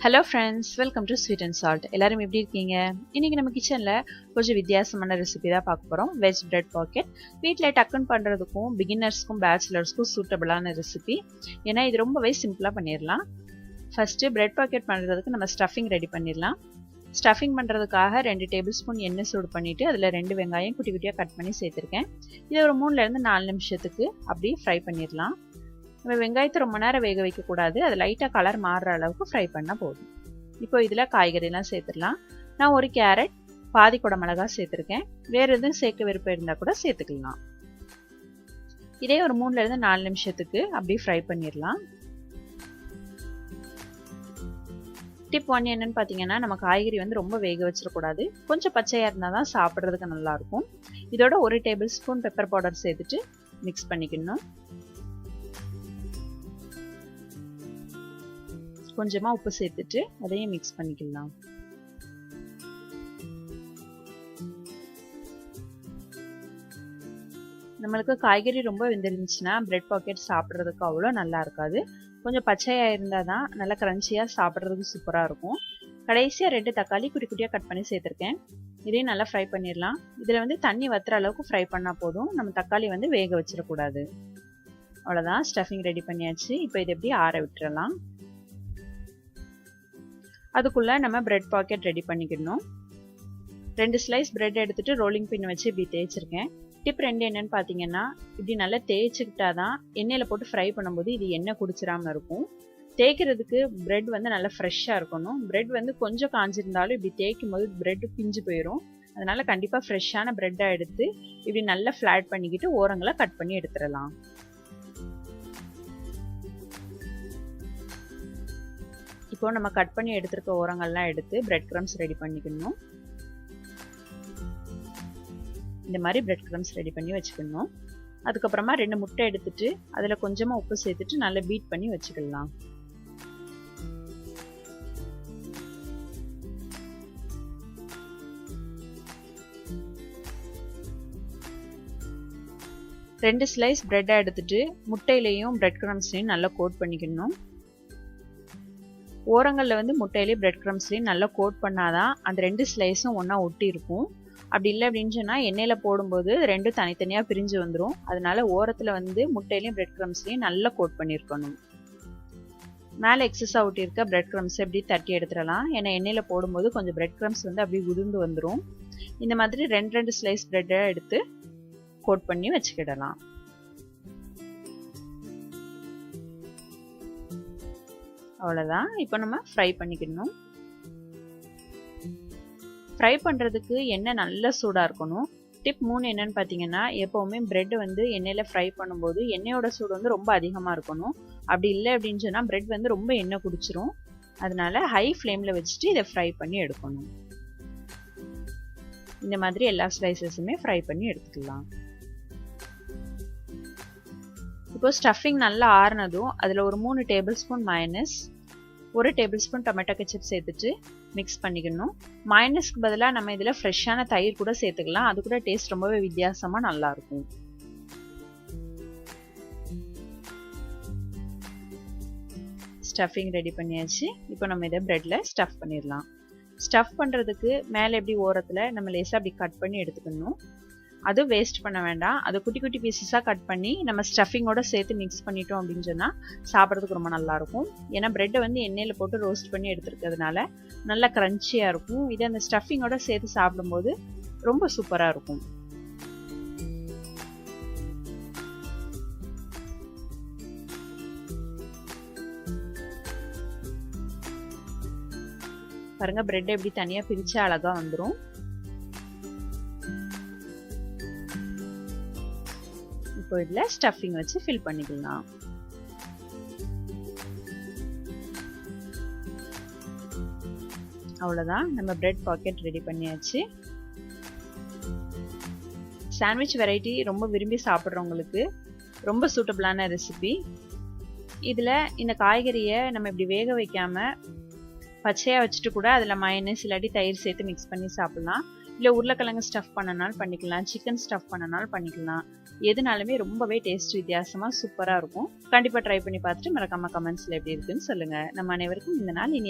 Hello friends, welcome to sweet and salt. எல்லாரும் எப்படி இருக்கீங்க? இன்னைக்கு நம்ம கிச்சனில் கொஞ்சம் வித்தியாசமான ரெசிபி தான் பார்க்க போகிறோம். Veg bread packet. வீட்டில் டக்குன்னு பண்ணுறதுக்கும் பிகினர்ஸ்க்கும் பேச்சுலர்ஸ்க்கும் சூட்டபிளான ரெசிபி. ஏன்னா இது ரொம்பவே சிம்பிளாக பண்ணிடலாம். ஃபஸ்ட்டு பிரெட் பாக்கெட் பண்ணுறதுக்கு நம்ம ஸ்டஃபிங் ரெடி பண்ணிடலாம். ஸ்டஃபிங் பண்ணுறதுக்காக 2 டேபிள் ஸ்பூன் எண்ணெய் சூடு பண்ணிவிட்டு அதில் 2 வெங்காயம் குட்டி குட்டியாக கட் பண்ணி சேர்த்துருக்கேன். இதை ஒரு 3லேருந்து 4 நிமிஷத்துக்கு அப்படியே ஃப்ரை பண்ணிடலாம். நம்ம வெங்காயத்தை ரொம்ப நேரம் வேக வைக்கக்கூடாது, அது லைட்டாக கலர் மாறுற அளவுக்கு ஃப்ரை பண்ணால் போதும். இப்போ இதில் காய்கறிலாம் சேர்த்துடலாம். நான் ஒரு கேரட், பாதி குடை மிளகாய் சேர்த்துருக்கேன். வேறு எதுவும் சேர்க்க விருப்பம் இருந்தால் கூட சேர்த்துக்கலாம். இதே ஒரு 3லேருந்து 4 நிமிஷத்துக்கு அப்படியே ஃப்ரை பண்ணிடலாம். டிப் 1 என்னன்னு பார்த்தீங்கன்னா, நம்ம காய்கறி ரொம்ப வேக வச்சிடக்கூடாது. கொஞ்சம் பச்சையாக இருந்தால் தான் சாப்பிட்றதுக்கு நல்லாயிருக்கும். இதோட 1 டேபிள் ஸ்பூன் பெப்பர் பவுடர் சேர்த்துட்டு மிக்ஸ் பண்ணிக்கணும். கொஞ்சமாக உப்பு சேர்த்துட்டு அதையும் மிக்ஸ் பண்ணிக்கலாம். நம்மளுக்கு காய்கறி ரொம்ப வெந்திருந்துச்சுன்னா பிரெட் பாக்கெட் சாப்பிட்றதுக்கு அவ்வளோ நல்லா இருக்காது. கொஞ்சம் பச்சையாக இருந்தால் தான் நல்லா க்ரன்ச்சியாக சாப்பிட்றதுக்கு சூப்பராக இருக்கும். கடைசியாக 2 தக்காளி குட்டி குட்டியாக கட் பண்ணி சேர்த்துருக்கேன். இதையும் நல்லா ஃப்ரை பண்ணிடலாம். இதில் தண்ணி வத்துற அளவுக்கு ஃப்ரை பண்ணால் போதும். நம்ம தக்காளி வேக வச்சிடக்கூடாது. அவ்வளோதான், ஸ்டஃபிங் ரெடி பண்ணியாச்சு. இப்போ இதை எப்படி ஆற விட்டுறலாம். அதுக்குள்ளே நம்ம பிரெட் பாக்கெட் ரெடி பண்ணிக்கணும். 2 ஸ்லைஸ் பிரெட் எடுத்துகிட்டு ரோலிங் பின் வச்சு இப்படி தேய்ச்சிருக்கேன். டிப் 2 என்னன்னு பார்த்தீங்கன்னா, இப்படி நல்லா தேய்ச்சிக்கிட்டா தான் எண்ணெயில் போட்டு ஃப்ரை பண்ணும்போது இது எண்ணெய் குடிச்சிடாமல் இருக்கும். தேய்க்கிறதுக்கு பிரெட் நல்லா ஃப்ரெஷ்ஷாக இருக்கணும். பிரெட் கொஞ்சம் காஞ்சிருந்தாலும் இப்படி தேய்க்கும் போது பிரெட் பிஞ்சு போயிடும். அதனால் கண்டிப்பாக ஃப்ரெஷ்ஷான பிரெட்டாக எடுத்து இப்படி நல்லா ஃப்ளாட் பண்ணிக்கிட்டு ஓரங்களை கட் பண்ணி எடுத்துடலாம். இப்போ நம்ம கட் பண்ணி எடுத்துருக்க ஓரங்கள்லாம் எடுத்து பிரெட் க்ரம்ஸ் ரெடி பண்ணிக்கணும். இந்த மாதிரி பிரெட் க்ரம்ஸ் ரெடி பண்ணி வச்சுக்கணும். அதுக்கப்புறமா 2 முட்டை எடுத்துட்டு அதில் கொஞ்சமாக உப்பு சேர்த்துட்டு நல்லா பீட் பண்ணி வச்சுக்கலாம். ரெண்டு ஸ்லைஸ் பிரெட்டை எடுத்துட்டு முட்டையிலையும் பிரெட் க்ரம்ஸ்லையும் நல்லா கோட் பண்ணிக்கணும். ஓரங்களில் முட்டையிலே பிரெட் க்ரம்ஸ்லையும் நல்லா கோட் பண்ணாதான் அந்த 2 ஸ்லைஸும் ஒன்றா ஒட்டி இருக்கும். அப்படி இல்லை அப்படின்னு சொன்னால் எண்ணெயில் போடும்போது 2 தனித்தனியாக பிரிஞ்சு வந்துடும். அதனால ஓரத்தில் முட்டையிலையும் பிரெட் க்ரம்ஸ்லையும் நல்லா கோட் பண்ணியிருக்கணும். மேலே எக்ஸஸாக ஒட்டியிருக்க பிரெட் க்ரம்ஸ் எப்படி தட்டி எடுத்துடலாம். ஏன்னா எண்ணெயில் போடும்போது கொஞ்சம் பிரெட் க்ரம்ஸ் அப்படியே உதிர்ந்து வந்துடும். இந்த மாதிரி 2 ஸ்லைஸ் பிரெட்டை எடுத்து கோட் பண்ணி வச்சுக்கிடலாம். அவ்வளோதான். இப்போ நம்ம ஃப்ரை பண்ணிக்கணும். ஃப்ரை பண்ணுறதுக்கு எண்ணெய் நல்லா சூடாக இருக்கணும். டிப் 3 என்னன்னு பார்த்தீங்கன்னா, எப்போவுமே பிரெட் எண்ணெயில் ஃப்ரை பண்ணும்போது எண்ணெயோட சூடு ரொம்ப அதிகமாக இருக்கணும். அப்படி இல்லை அப்படின்னு சொன்னால் பிரெட் ரொம்ப எண்ணெய் குடிச்சிரும். அதனால ஹை ஃப்ளேமில் வச்சுட்டு இதை ஃப்ரை பண்ணி எடுக்கணும். இந்த மாதிரி எல்லா ஸ்லைசஸுமே ஃப்ரை பண்ணி எடுத்துக்கலாம். இப்போ ஸ்டஃபிங் நல்லா ஆறுனதும் அதில் ஒரு 3 tablespoon mayonnaise, 1 tablespoon tomato ketchup சேர்த்துட்டு மிக்ஸ் பண்ணிக்கணும். மயனஸ்க்கு பதிலாக நம்ம இதில் ஃப்ரெஷ்ஷான தயிர் கூட சேர்த்துக்கலாம். அது கூட டேஸ்ட் ரொம்பவே வித்தியாசமாக நல்லாயிருக்கும். ஸ்டஃபிங் ரெடி பண்ணியாச்சு. இப்போ நம்ம இதை பிரெட்டில் ஸ்டஃப் பண்ணிடலாம். ஸ்டஃப் பண்ணுறதுக்கு மேலே எப்படி ஓரத்தில் நம்ம லேசாக அப்படி கட் பண்ணி எடுத்துக்கணும். அது வேஸ்ட் பண்ண வேண்டாம். அதை குட்டி குட்டி பீசஸாக கட் பண்ணி நம்ம ஸ்டஃபிங்கோட சேர்த்து மிக்ஸ் பண்ணிட்டோம் அப்படின்னு சொன்னால் சாப்பிட்றதுக்கு ரொம்ப நல்லாயிருக்கும். ஏன்னா பிரெட்டை எண்ணெயில் போட்டு ரோஸ்ட் பண்ணி எடுத்துருக்கிறதுனால நல்லா க்ரன்ச்சியாக இருக்கும். இது அந்த ஸ்டஃபிங்கோட சேர்த்து சாப்பிடும்போது ரொம்ப சூப்பராக இருக்கும். பாருங்க, பிரெட்டை எப்படி தனியாக பிரித்து அழகாக வந்துடும். இப்போ இதில் ஸ்டஃபிங் வச்சு ஃபில் பண்ணிக்கலாம். அவ்வளோதான், நம்ம பிரெட் பாக்கெட் ரெடி பண்ணியாச்சு. சாண்ட்விச் வெரைட்டி ரொம்ப விரும்பி சாப்பிட்றவங்களுக்கு ரொம்ப சூட்டபிளான ரெசிபி. இதில் இந்த காய்கறியை நம்ம இப்படி வேக வைக்காமல் பச்சையாக வச்சுட்டு கூட அதில் மயனஸ் இல்லாட்டி தயிர் சேர்த்து மிக்ஸ் பண்ணி சாப்பிட்லாம். இல்லை உருளைக்கிழங்கு ஸ்டஃப் பண்ணனாலும் பண்ணிக்கலாம், சிக்கன் ஸ்டஃப் பண்ணனாலும் பண்ணிக்கலாம். எதுனாலுமே ரொம்பவே டேஸ்ட் வித்தியாசமாக சூப்பராக இருக்கும். கண்டிப்பாக ட்ரை பண்ணி பார்த்துட்டு மறக்காம கமெண்ட்ஸில் எப்படி இருக்குன்னு சொல்லுங்கள். நம்ம அனைவருக்கும் இந்த நாள் இனி